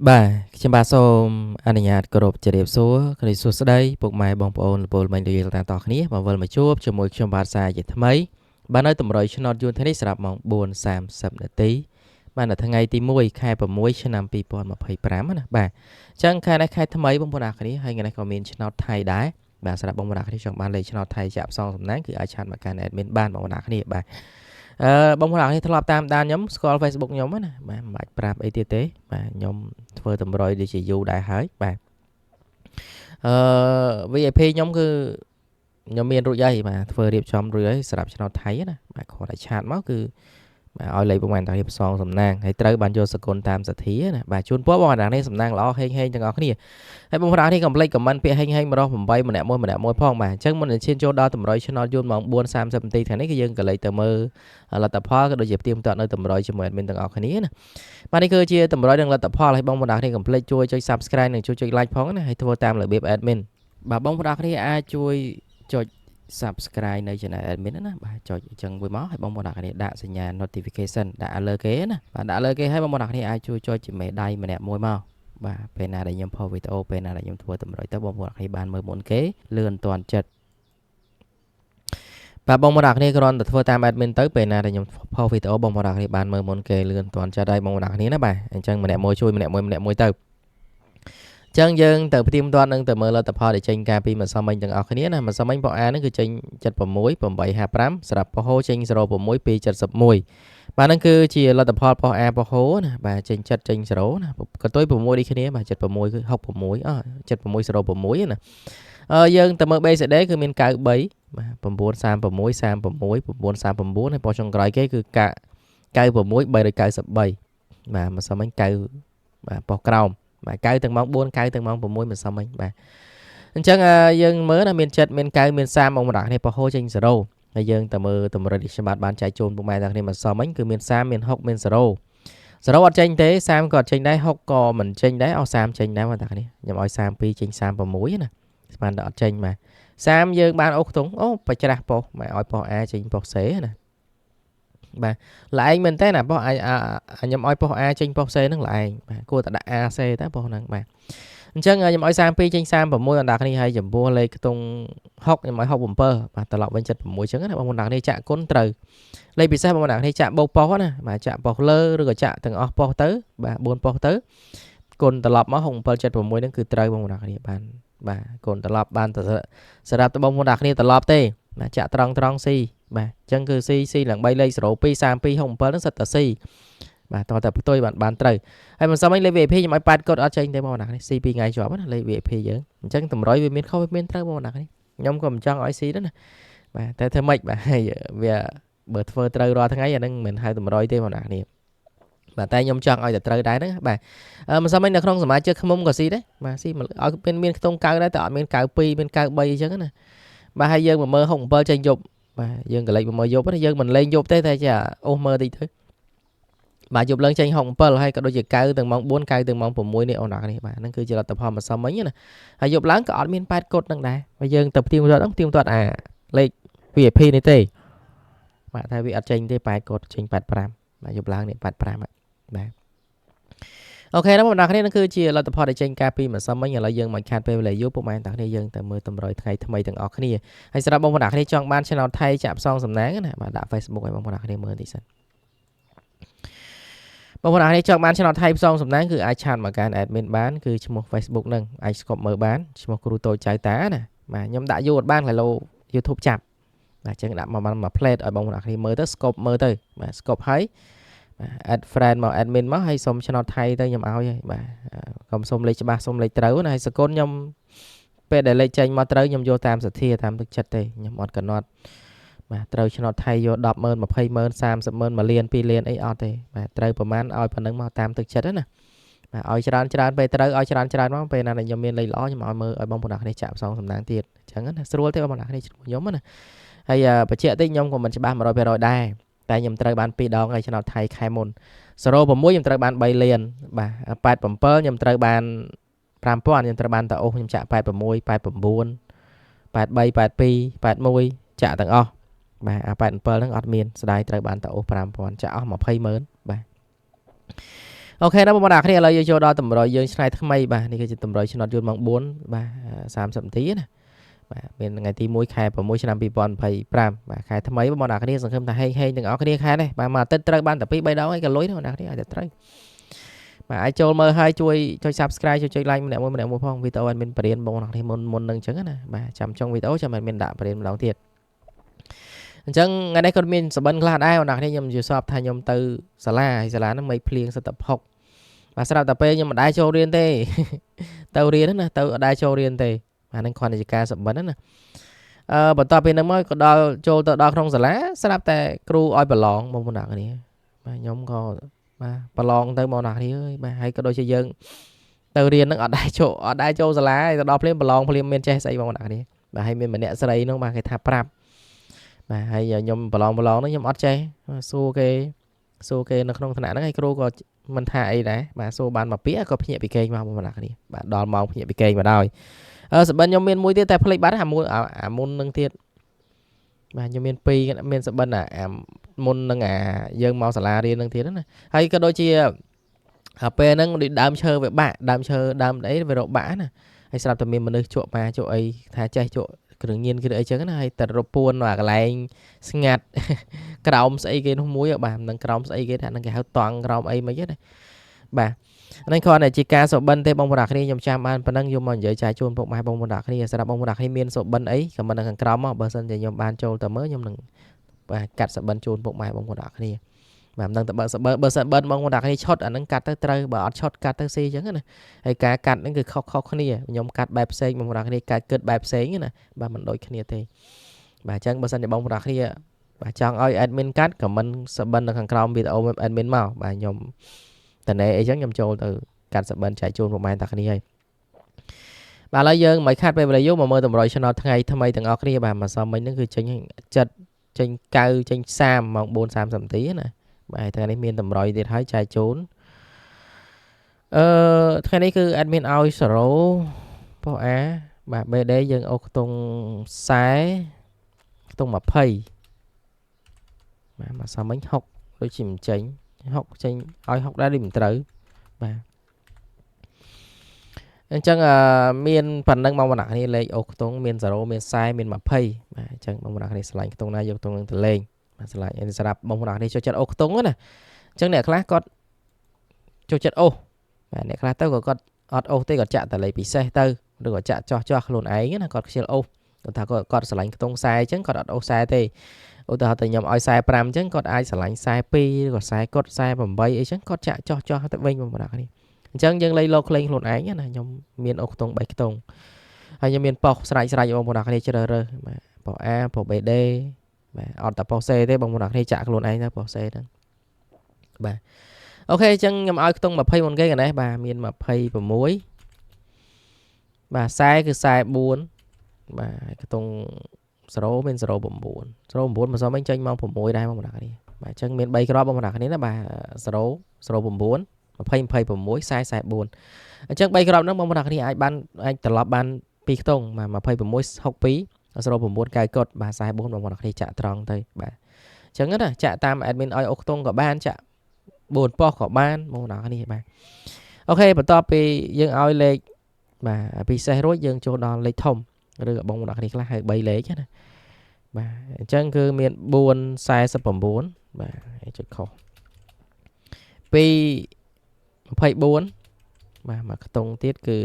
បាទខ្ញុំបាទសូមអនុញ្ញាតគោរពជម្រាបសួរគ្រីស្ទសួស្តីពុកម៉ែបងប្អូនលោកពលមិញលោកយាយទាំងអស់គ្នាមកវិលមកជួបជាមួយខ្ញុំបាទសាជាថ្មីបាទនៅតម្រុយឆ្នោតយួនថ្ងៃនេះស្រាប់ម៉ោង4:30នាទីបាទនៅថ្ងៃទី1ខែ6ឆ្នាំ2025ណាបាទអញ្ចឹងខែនេះខែថ្មីបងប្អូនអរគ្នាហើយថ្ងៃនេះក៏មានឆ្នោតថៃដែរបាទសម្រាប់បងប្អូនអរគ្នាចង់បានលេខឆ្នោតថៃចាក់ផ្សងសំណាងគឺអាចឆាតមកកាន់ admin បានបងប្អូនអរគ្នាបាទបងប្អូនអរគ្នាធ្លាប់តាមដានខ្ញុំស្គាល់ Facebook ខ្ញុំណាបាទមិនបាច់ប្រាប់អីទៀតទេបាទខ្ញុំធ្វើតម្រុយដូចជាយូរដែរហើយបាទVIP ខ្ញុំគឺខ្ញុំមានរួចហើយបាទធ្វើរៀបចំរួចហើយសម្រាប់ឆ្នោតថៃណាបាទគ្រាន់តែឆាតមកគឺបាទឲ្យលេខប្រហែលតារៀបផ្សងសំណាងហើយត្រូវបានយកសគុណតាមសទ្ធាណាបាទជូនពរបងប្អូននេះសំណាងល្អហេងទាំងអស់គ្នាហើយបងប្អូននេះកុំភ្លេចខមមិនពាក្យហេងម្ដង8ម្នាក់មួយផងបាទអញ្ចឹងមុននឹងឈានចូលដល់តម្រុយឆ្នោតយួនម៉ោង4:30នាទីថ្ងៃនេះគឺយើងក៏លេខទៅមើលលទ្ធផលក៏ដូចជាផ្ទៀងផ្ទាត់នៅតម្រុយជាមួយ admin ទាំងអស់គ្នាណាបាទនេះគឺជាតម្រុយនឹងលទ្ធផលហើយបងប្អូននេះកុំភ្លេចជួយចុច Subscribe និងជួយចុច Like ផងណាហើយធ្វើតាមរបៀប admin បាទបងប្អូនគ្នាអាចជួយចុច Subscribe នៅ Channel Admin ណាបាទចុចអញ្ចឹងមួយមកហើយបងប្អូនគ្នាដាក់សញ្ញា Notification ដាក់លើគេណាបាទដាក់លើគេហើយបងប្អូនគ្នាអាចជួយចុចជាមេដៃម្នាក់មួយមកបាទពេលណាដែលខ្ញុំផុសវីដេអូពេលណាដែលខ្ញុំធ្វើតម្រុយទៅបងប្អូនគ្នាបានមើលមុនគេលឿនតាន់ចិត្តបាទបងប្អូនគ្នាគ្រាន់តែធ្វើតាម admin ទៅពេលណាដែលខ្ញុំផុសវីដេអូបងប្អូនគ្នាបានមើលមុនគេលឿនតាន់ចិត្តហើយបងប្អូនគ្នាណាបាទអញ្ចឹងម្នាក់មួយជួយម្នាក់មួយទៅចឹងយើងទៅផ្ទៀងផ្ទាត់នឹងទៅមើលលទ្ធផលដែលចេញការពីម្សិលមិញទាំងអស់គ្នាណាម្សិលមិញប៉ុអាហ្នឹងគឺចេញ76 855សម្រាប់ប៉ោះហូចេញ06 271បាទហ្នឹងគឺជាលទ្ធផលប៉ោះអាប៉ោះហូណាបាទចេញ7ចេញ0ណាក៏ទុយ6ដូចគ្នាបាទ76គឺ667606ណាយើងទៅមើល BCD គឺមាន93បាទ936 36 939ហើយប៉ោះចុងក្រោយគេគឺ96 393បាទម្សិលមិញ9បាទប៉ោះក្រោមបាទ9ទាំងម៉ោង4 9ទាំងម៉ោង6មិនសមមិញបាទអញ្ចឹងយើងមើលណាមាន7មាន9មាន30មកម្ដងនេះប៉ះហូចេញ0ហើយយើងទៅមើលតម្រិតខ្ញុំបាទបានចែកជូនពុកម៉ែទាំងគ្នាមិនសមមិញគឺមាន30មាន6មាន0អត់ចេញទេ30ក៏អត់ចេញដែរ6ក៏មិនចេញដែរអស់30ចេញដែរបងតានេះខ្ញុំឲ្យ32ចេញ36ណាស្មានតែអត់ចេញបាទ30យើងបានអូខ្ទង់អូបច្រាស់ប៉ោះមកឲ្យប៉ោះ A ចេញប៉ោះ C ណាបាទល្អឯងមែនតើណាប៉ោះខ្ញុំឲ្យប៉ោះ A ចេញប៉ោះ C ហ្នឹងល្អឯងបាទគួរតែដាក់ A C តើប៉ោះហ្នឹងបាទអញ្ចឹងខ្ញុំឲ្យ32ចេញ36អណ្ដាគ្នាហើយចំពោះលេខខ្ទង់6ខ្ញុំឲ្យ67បាទត្រឡប់វិញ76អញ្ចឹងណាបងប្អូនគ្នាចាក់គុណត្រូវលេខពិសេសបងប្អូនគ្នាចាក់បោកប៉ុសណាបាទចាក់ប៉ុសលើឬក៏ចាក់ទាំងអស់ប៉ុសទៅបាទ4ប៉ុសទៅគុណត្រឡប់មក6776ហ្នឹងគឺត្រូវបងប្អូនគ្នាបានបាទគុណត្រឡប់បានទៅសម្រាប់បងប្អូនគ្នាត្រឡប់ទេបាទចាក់ត្រង់ស៊ីបាទអញ្ចឹងគឺស៊ីឡើង3លេខ02 32 67ហ្នឹងសិតតែស៊ីបាទតោះតែផ្ទុយបានត្រូវហើយមិនសមលេខ VIP ខ្ញុំឲ្យ8កត់អត់ចេញទេបងប្អូនគ្នាស៊ី2ថ្ងៃជាប់ណាលេខ VIP យើងអញ្ចឹងតម្រុយវាមានខុសវាមានត្រូវបងប្អូនគ្នាខ្ញុំក៏មិនចង់ឲ្យស៊ីដែរណាបាទតែធ្វើម៉េចបាទវាបើធ្វើត្រូវរាល់ថ្ងៃអាហ្នឹងមិនហៅតម្រុយទេបងប្អូនគ្នាបាទតែខ្ញុំចង់ឲ្យតែត្រូវដែរហ្នឹងបាទមិនសមនៅក្នុងសមាជិកខ្មុំក៏ស៊ីដែរបាទស៊ីឲ្យមានខ្ទង់9ដែរតែអត់មាន92មាន93អញ្ចឹងណាបាទហើយយើងមកមើល67ចេញយប់បាទយើងក៏លេចមកមើលយប់ណាយើងមិនលេងយប់ទេតែចាអូសមើលតិចទៅបាទយប់ឡើងចេញ67ហើយក៏ដូចជា9ទាំងម៉ោង4 9ទាំងម៉ោង6នេះអូនអរគ្នាបាទហ្នឹងគឺជាលទ្ធផលម្សិលមិញណាហើយយប់ឡើងក៏អត់មាន8កុដហ្នឹងដែរហើយយើងទៅផ្ទៀងផ្ទាត់ហ្នឹងផ្ទៀងផ្ទាត់អាលេខ VIP នេះទេបាទតែវាអត់ចេញទេ8កុដចេញ85បាទយប់ឡើងនេះ85បាទអូខេណាបងប្អូនគ្នានឹងគឺជាលទ្ធផលដែលចេញការពីម្សិលមិញឥឡូវយើងមកខាត់ពេលវេលាយប់ពុកម៉ែតាគ្នាយើងទៅមើលតម្រុយថ្ងៃថ្មីទាំងអស់គ្នាហើយសម្រាប់បងប្អូនគ្នាចង់បាន Channel ថៃចាក់ផ្សងសំណាងណាបាទដាក់ Facebook ឲ្យបងប្អូនគ្នាមើលតិចសិនបងប្អូនគ្នាចង់បាន Channel ថៃផ្សងសំណាងគឺអាចឆាតមកកាន់ admin បានគឺឈ្មោះ Facebook ហ្នឹងអាចស្កប់មើលបានឈ្មោះគ្រូតូចចៅតាណាបាទខ្ញុំដាក់យូរអត់បានឡូ YouTube ចាប់បាទអញ្ចឹងដាក់មក plate ឲ្យបងប្អូនគ្នាមើលទៅស្កប់មើលទៅបាទស្កប់ហើយadd friend មក admin មកហើយសុំ Channel ថៃទៅខ្ញុំឲ្យហើយបាទកុំសុំលេខច្បាស់សុំលេខត្រូវណាហើយសកុនខ្ញុំពេលដែលលេខចេញមកត្រូវខ្ញុំយកតាមសទ្ធាតាមទឹកចិត្តទេខ្ញុំអត់កំណត់បាទត្រូវ Channel ថៃយក100000 200000 300000 1លាន2លានអីអត់ទេបាទត្រូវប្រហែលឲ្យប៉ុណ្ណឹងមកតាមទឹកចិត្តណាបាទឲ្យច្រើនពេលត្រូវឲ្យច្រើនមកពេលណាខ្ញុំមានលេខល្អខ្ញុំឲ្យមើលឲ្យបងប្អូនគ្នាចាក់ផ្សងសំណាងទៀតអញ្ចឹងណាស្រួលទេបងប្អូនគ្នាខ្ញុំណាហើយបញ្ជាក់តិចខ្ញុំក៏មិនច្បាស់ 100% ដែរតែខ្ញុំត្រូវបាន2ដងហើយChannel ថៃខែមុន06ខ្ញុំត្រូវបាន3លានបាទ87ខ្ញុំត្រូវបាន5000ខ្ញុំត្រូវបានតាអូសខ្ញុំចាក់86 89 83 82 81ចាក់ទាំងអស់បាទអា87ហ្នឹងអត់មានស្ដាយត្រូវបានតាអូស5000ចាក់អស់200,000បាទ អូខេណាបងប្អូនអ្នកគ្នាឥឡូវយើងចូលដល់តម្រុយយើងឆ្នៃថ្មីបាទនេះគឺជាតម្រុយឆ្នោតយន្តម៉ោង4បាទ30នាទីណាបាទមានថ្ងៃទី1ខែ6ឆ្នាំ2025បាទខែថ្មីបងប្អូនអ្នកគ្នាសង្ឃឹមថាហេងទាំងអស់គ្នាខែនេះបាទមួយអាទិត្យត្រូវបានតែ2 3ដងឯងក៏លុយដែរបងប្អូនអ្នកគ្នាអាចតែត្រូវបាទអាចចូលមើលហើយជួយចុច Subscribe ចុច Like ម្នាក់មួយផងវីដេអូមានបរិញ្ញាបងប្អូនអ្នកគ្នាមុននឹងអញ្ចឹងណាបាទចាំចុងវីដេអូចាំមានដាក់បរិញ្ញាម្ដងទៀតអញ្ចឹងថ្ងៃនេះក៏មានសបិនខ្លះដែរបងប្អូនអ្នកគ្នាខ្ញុំយល់សពថាខ្ញុំទៅសាលាហើយសាលាហ្នឹងមិនភ្លៀងសិតតែផុកបាទស្រាប់តែពេលខ្ញុំមិនដែរចូលរៀនទេទៅរៀនណាទៅអត់ដែរចូលរៀនទេបាទនឹងគ្រាន់តែជាការសបិនណាបន្ទាប់ពីហ្នឹងមកក៏ដល់ចូលទៅដល់ក្នុងសាលាស្រាប់តែគ្រូឲ្យប្រឡងបងប្អូនអ្នកគ្នាបាទខ្ញុំក៏បាទប្រឡងទៅបងប្អូនអ្នកគ្នាអើយបាទហើយក៏ដូចជាយើងទៅរៀនហ្នឹងអត់ដែរចូលសាលាទៅដល់ភ្លាមប្រឡងភ្លាមមានចេះស្អីបងប្អូនអ្នកគ្នាបាទហើយមានម្នាក់ស្រីហ្នឹងបាទគេថាប្រាប់បាទហើយខ្ញុំប្រឡងហ្នឹងខ្ញុំអត់ចេះសួរគេនៅក្នុងថ្នាក់ហ្នឹងហើយគ្រូក៏មិនថាអីដែរបាទសួរបានមកពាក្យក៏ភ្ញាក់ពីគេងមកបងប្អូនអ្នកគ្នាបាទដល់ម៉ោងភ្ញាក់ពីគេងមកដល់សបិនខ្ញុំមានមួយទៀតតែភ្លេចបាត់អាមុននឹងទៀតបាទខ្ញុំមាន2មានសបិនអាមុននឹងយើងមកសាលារៀននឹងទៀតណាហើយក៏ដូចជាពេលហ្នឹងដើមឈើវាបាក់ដើមឈើដើមអីវារកបាក់ណាហើយស្រាប់តែមានមនុស្សជក់ជក់អីថាចេះជក់គ្រឿងញៀនគឺអីចឹងណាហើយតែរពួននៅកន្លែងស្ងាត់ក្រោមស្អីគេនោះមួយបាទមិនក្រោមស្អីគេថានឹងគេហៅតង់ក្រោមអីមិនទេបាទហ្នឹងគ្រាន់តែជាការសុបិនទេបងប្អូនគ្នាខ្ញុំចាំបានប៉ុណ្ណឹងយកមកនិយាយចាយជូនពុកម៉ែបងប្អូនគ្នាសម្រាប់បងប្អូនគ្នាមានសុបិនអីខមមិននៅខាងក្រោមមកបើសិនជាខ្ញុំបានចូលទៅមើលខ្ញុំនឹងបាទកាត់សុបិនជូនពុកម៉ែបងប្អូនគ្នាបាទមិនដឹងតើបើសិនបងប្អូនគ្នាឆុតអាហ្នឹងកាត់ទៅត្រូវបើអត់ឆុតកាត់ទៅស៊ីអញ្ចឹងណាហើយការកាត់ហ្នឹងគឺខុសគ្នាខ្ញុំកាត់បែបផ្សេងបងប្អូនគ្នាកាត់គិតបែបផ្សេងណាបាទមិនដូចគ្នាទេបាទអញ្ចឹងបើសិនជាបងប្អូនគ្នាបាទចង់ឲ្យ admin កាត់ខមមិនសុបិននៅខាងក្រោមវីដេអូ admin មកបាទខ្ញុំតនេអីចឹងខ្ញុំចូលទៅកាត់សបិនចែកជូនប្រហែលតាគ្នាហើយបាទឥឡូវយើងមិនខាត់ពេលវេលាយូរមកមើលតម្រុយ channel ថ្ងៃថ្មីទាំងអស់គ្នាបាទមកសមមិញហ្នឹងគឺចេញចិត្តចេញកៅចេញ30ម៉ោង 4:30 នាទីណាបាទថ្ងៃនេះមានតម្រុយទៀតហើយចែកជូនថ្ងៃនេះគឺ admin ឲ្យ0ប៉ុអាបាទ BD យើងអូខ្ទង់40ខ្ទង់20បាទមកសមមិញ60ដូចជាមិនចេញ60ចេញឲ្យ60ដែរដូចមិនត្រូវបាទអញ្ចឹងមានប៉ុណ្ណឹងបងប្អូនគ្នាលេខអូខ្ទង់មាន0មាន40មាន20បាទអញ្ចឹងបងប្អូនគ្នាឆ្លាញ់ខ្ទង់ណាយកខ្ទង់នឹងទៅលេងបាទឆ្លាញ់សម្រាប់បងប្អូនគ្នាចូលចិត្តអូខ្ទង់ណាអញ្ចឹងអ្នកខ្លះគាត់ចូលចិត្តអូបាទអ្នកខ្លះទៅក៏គាត់អត់អូទេគាត់ចាក់តែលេខពិសេសទៅឬក៏ចាក់ចោះខ្លួនឯងណាគាត់ខ្ជិលអូគាត់ថាគាត់ឆ្លាញ់ខ្ទង់40អញ្ចឹងគាត់អត់អូ40ទេឧទាហរណ៍តែខ្ញុំឲ្យ45អញ្ចឹងគាត់អាចឆ្លាញ់42ឬក៏40គាត់48អីចឹងគាត់ចាក់ចោះទៅវិញបងប្អូនគ្នាអញ្ចឹងយើងលេខលោកលេងខ្លួនឯងណាខ្ញុំមានអូខ្ទង់3ខ្ទង់ហើយខ្ញុំមានប៉ុសស្រេចបងប្អូនគ្នាជ្រើសរើសបាទប៉ុស A ប៉ុស BD បាទអត់តែប៉ុស C ទេបងប្អូនគ្នាចាក់ខ្លួនឯងទៅប៉ុស C ហ្នឹងបាទអូខេអញ្ចឹងខ្ញុំឲ្យខ្ទង់20មុនគេកណេះបាទមាន26បាទ40គឺ44បាទខ្ទង់0មាន09មកសមវិញចេញមក6ដែរបងប្អូនគ្នាបាទអញ្ចឹងមាន3គ្រាប់បងប្អូនគ្នាណាបាទ009 20 26 40 44អញ្ចឹង3គ្រាប់ហ្នឹងបងប្អូនគ្នាអាចត្រឡប់បាន2ខ្ទង់បាទ26 62 09 9កត់បាទ44បងប្អូនគ្នាចាក់ត្រង់ទៅបាទអញ្ចឹងណាចាក់តាម admin ឲ្យអូខ្ទង់ក៏បានចាក់4ប៉ុសក៏បានបងប្អូនគ្នាបាទអូខេបន្ទាប់ពីយើងឲ្យលេខបាទពិសេសរួចយើងចូលដល់លេខធំឬបងប្អូនគ្នាខ្លះហៅ3លេខណាបាទអញ្ចឹងគឺមាន449បាទចុចខុស2 24បាទមកខ្ទង់ទៀតគឺ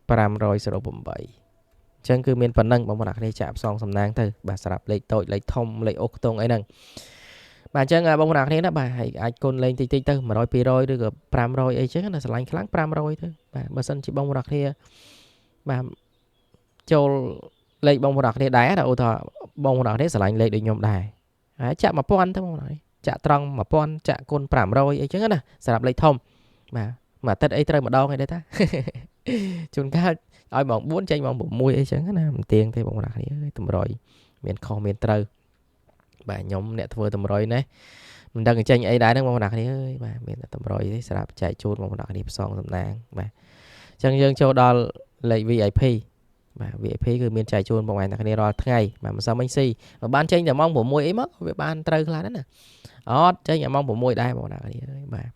508អញ្ចឹងគឺមានប៉ុណ្ណឹងបងប្អូនគ្នាចាក់ផ្សងសំណាងទៅបាទសម្រាប់លេខតូចលេខធំលេខអូខ្ទង់អីហ្នឹងបាទអញ្ចឹងបងប្អូនគ្នាណាបាទអាចគុណលេងតិចទៅ100 200ឬក៏500អីចឹងណាឆ្លាញ់ខ្លាំង500ទៅបាទបើសិនជាបងប្អូនគ្នាបាទចូលលេខបងប្អូនគ្នាដែរឧទាហរណ៍បងប្អូនគ្នាឆ្លាញ់លេខដូចខ្ញុំដែរហើយចាក់1000ទៅបងប្អូនគ្នាចាក់ត្រង់1000ចាក់គុណ500អីចឹងណាសម្រាប់លេខធំបាទមួយអាទិត្យអីត្រូវម្ដងឯទេតាជួនកាលឲ្យម៉ោង4ចេញម៉ោង6អីចឹងណាមិនទៀងទេបងប្អូនគ្នាតម្រុយមានខុសមានត្រូវបាទខ្ញុំអ្នកធ្វើតម្រុយណាមិនដឹងចេញអីដែរហ្នឹងបងប្អូនគ្នាអើយបាទមានតែតម្រុយទេសម្រាប់ចែកជូនបងប្អូនគ្នាផ្សងសំណាងបាទអញ្ចឹងយើងចូលដល់លេខ VIP បាទ VIP គឺមានចែកជូនបងប្អូនគ្នារាល់ថ្ងៃបាទមិនសមមិញស៊ីបើបានចេញតែម៉ោង6អីមកវាបានត្រូវខ្លះណាអត់ចេញតែម៉ោង6ដែរបងប្អូនគ្នាអើយបាទ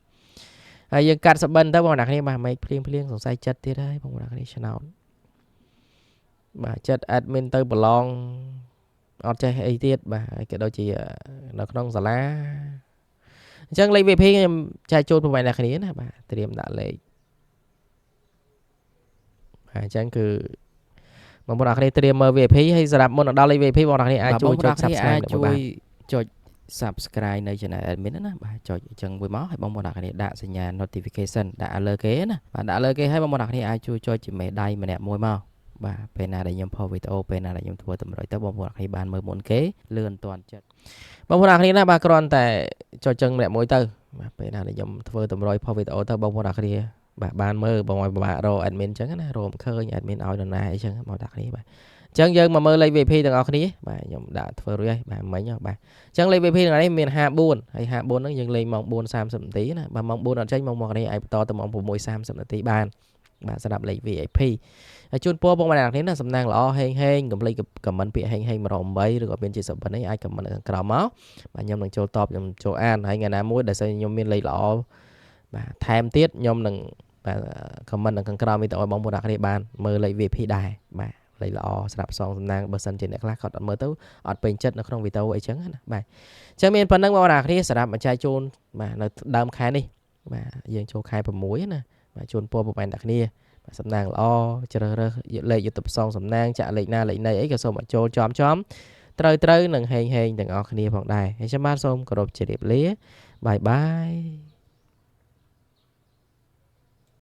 ហើយយើងកាត់សបិនទៅបងប្អូនអ្នកគ្នាបាទមិនភ្លៀងសង្ស័យចិត្តទៀតហើយបងប្អូនអ្នកគ្នាឆ្នោតបាទចិត្ត admin ទៅប្រឡងអត់ចេះអីទៀតបាទក៏ដូចជានៅក្នុងសាលាអញ្ចឹងលេខ VP ខ្ញុំចែកជូនបងប្អូនអ្នកគ្នាណាបាទត្រៀមដាក់លេខបាទអញ្ចឹងគឺបងប្អូនអ្នកគ្នាត្រៀមមើល VP ហើយសម្រាប់មុនដល់លេខ VP បងប្អូនអ្នកគ្នាអាចជួយចុច Subscribe ជួយចុច Subscribe នៅ Channel Admin ណាបាទចុចអញ្ចឹងមួយមកហើយបងប្អូនអ្នកគ្នាដាក់សញ្ញា Notification ដាក់លើគេណាបាទដាក់លើគេហើយបងប្អូនអ្នកគ្នាអាចជួយចុចជាមេដៃម្នាក់មួយមកបាទពេលណាដែលខ្ញុំផុសវីដេអូពេលណាដែលខ្ញុំធ្វើតម្រុយទៅបងប្អូនអ្នកគ្នាបានមើលមុនគេលឿនតាន់ចិត្តបងប្អូនអ្នកគ្នាណាបាទគ្រាន់តែចុចចឹងម្នាក់មួយទៅបាទពេលណាដែលខ្ញុំធ្វើតម្រុយផុសវីដេអូទៅបងប្អូនអ្នកគ្នាបាទបានមើលបងឲ្យពិបាករក admin ចឹងណារកមិនឃើញ admin ឲ្យនរណាអីចឹងបងដាក់គ្នាបាទអញ្ចឹងយើងមកមើលលេខ VP ទាំងអស់គ្នាបាទខ្ញុំដាក់ធ្វើរួចហើយបាទមិញបាទអញ្ចឹងលេខ VP ថ្ងៃនេះមាន54ហើយ54ហ្នឹងយើងលេងម៉ោង 4:30 នាទីណាបាទម៉ោង 4 អត់ចេញម៉ោងមកគ្នាអាចបន្តទៅម៉ោង 6:30 នាទីបានបាទសម្រាប់លេខ VIP ហើយជូនពរបងប្អូនអ្នកនេះណាសំណាងល្អហេងកុំភ្លេចខមមិនពាក្យហេង108ឬក៏មានជាសបិនអីអាចខមមិននៅខាងក្រោមមកបាទខ្ញុំនឹងចូលតបខ្ញុំចូលអានហើយថ្ងៃណាមួយដែលខ្ញុំមានលេខល្អបាទថែមទៀតខ្ញុំនឹងបាទខមមិននៅខាងក្រោមវីដេអូបងប្អូនអ្នកនេះបានមើលលេខ VIP ដែរបាទលេខល្អស្រាប់សងសំណាងបើសិនជាអ្នកខ្លះគាត់អត់មើលទៅអត់ពេញចិត្តនៅក្នុងវីដេអូអីចឹងណាបាទអញ្ចឹងមានប៉ុណ្្នឹងបងប្អូនអ្នកនេះសម្រាប់បញ្ចែកជូនបាទនៅដើមខែនេះបាទយើងចូលខែ6ណាបាទជូនពរបងប្អូនអ្នកនេះសំណាងល្អជ្រើសរើសលេខយុទ្ធប្រសងសំណាងចាក់លេខណាលេខណីអីក៏សូមឲ្យចូលចំត្រូវនឹងហេងទាំងអស់គ្នាផងដែរហើយខ្ញុំបាទសូមគោរពជម្រាបលាបាយបាយ